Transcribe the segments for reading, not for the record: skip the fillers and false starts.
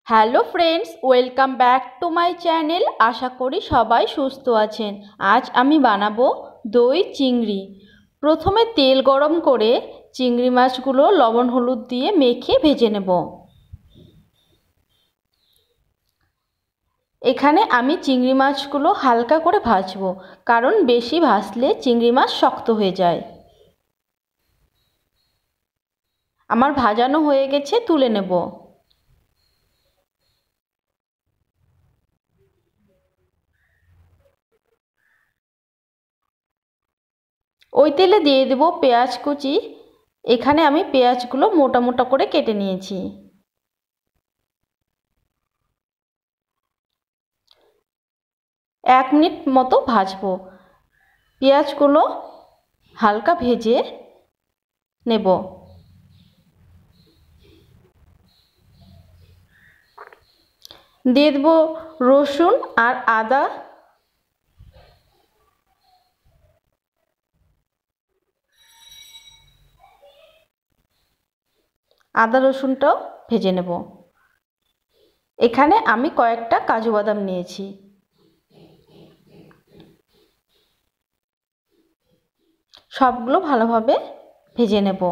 Hello friends, welcome back to my channel. আশা করি সবাই সুস্থ আছেন। আজ আমি বানাবো দই চিংড়ি। প্রথমে তেল গরম করে চিংড়ি মাছগুলো লবণ হলুদ দিয়ে মেখে ভেজে নেব। এখানে আমি চিংড়ি মাছগুলো হালকা করে ভাজবো, কারণ বেশি ভাজলে চিংড়ি মাছ শক্ত হয়ে যায়। আমার ভাজানো হয়ে গেছে, তুলে নেব। ওই তেলে দিয়ে দেব পেঁয়াজ কুচি। এখানে আমি পেঁয়াজগুলো মোটা মোটা করে কেটে নিয়েছি। 1 মিনিট মতো ভাজবো। পেঁয়াজগুলো হালকা ভেজে নেব। দিয়ে দেব রসুন আর আদা। আদা রসুনটাও ভেজে নেব। এখানে আমি কয়েকটা কাজু বাদাম নিয়েছি। সবগুলো ভালোভাবে ভেজে নেব।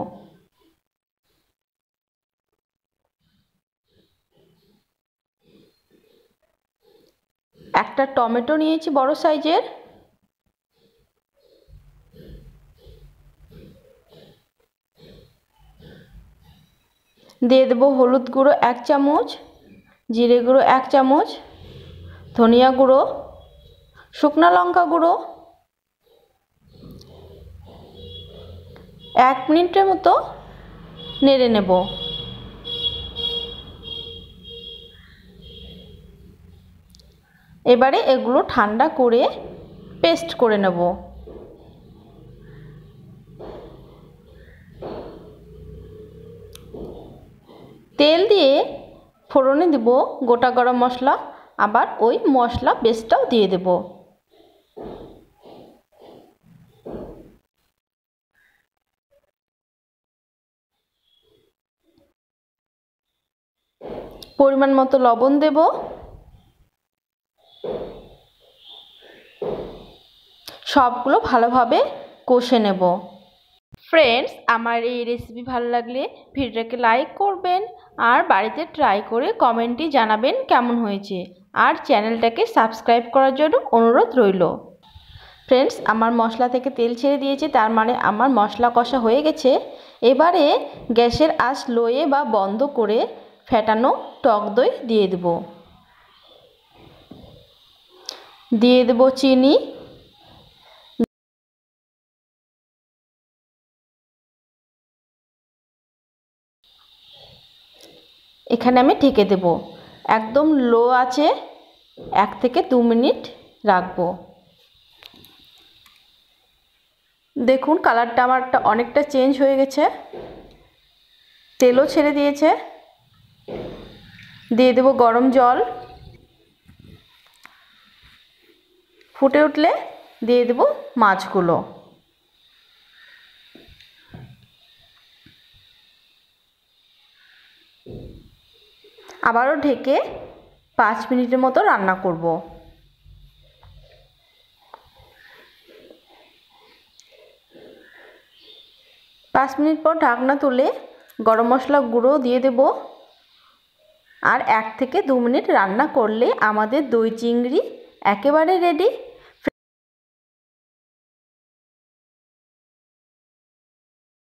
একটা টমেটো নিয়েছি বড় সাইজের। দিয়ে দেব হলুদ গুঁড়ো 1 চামচ, জিরে গুঁড়ো 1 চামচ, ধনিয়া গুঁড়ো, শুকনো লঙ্কা গুঁড়ো। 1 মিনিটের মতো নেড়ে নেব। এবারে এগুলো ঠান্ডা করে পেস্ট করে নেব। তেল দিয়ে ফোড়নে দেব গোটা গরম মশলা, আবার ওই মশলা পেস্টটাও দিয়ে দেব। পরিমাণ মতো লবণ দেব। সবগুলো ভালোভাবে কষে নেব। ফ্রেন্ডস, আমার এই রেসিপি ভালো লাগলে ভিডিওটাকে লাইক করবেন আর বাড়িতে ট্রাই করে কমেন্টে জানাবেন কেমন হয়েছে। আর চ্যানেলটাকে সাবস্ক্রাইব করার জন্য অনুরোধ রইল। ফ্রেন্ডস, আমার মশলা থেকে তেল ছেড়ে দিয়েছে, তার মানে আমার মশলা কষা হয়ে গেছে। এবারে গ্যাসের আঁচ লোয়ে বা বন্ধ করে ফেটানো টক দই দিয়ে দেব। দিয়ে দেব চিনি। এখানে আমি ঢেকে দেব। একদম লো আছে 1 থেকে 2 মিনিট রাখবো। দেখুন কালারটা আমার অনেকটা চেঞ্জ হয়ে গেছে, তেলও ছেড়ে দিয়েছে। দিয়ে দেব গরম জল। ফুটে উঠলে দিয়ে দেব মাছগুলো। আবারও ঢেকে 5 মিনিটের মতো রান্না করব। পাঁচ মিনিট পর ঢাকনা তুলে গরম মশলা গুঁড়ো দিয়ে দেব। আর 1 থেকে 2 মিনিট রান্না করলে আমাদের দই চিংড়ি একেবারে রেডি।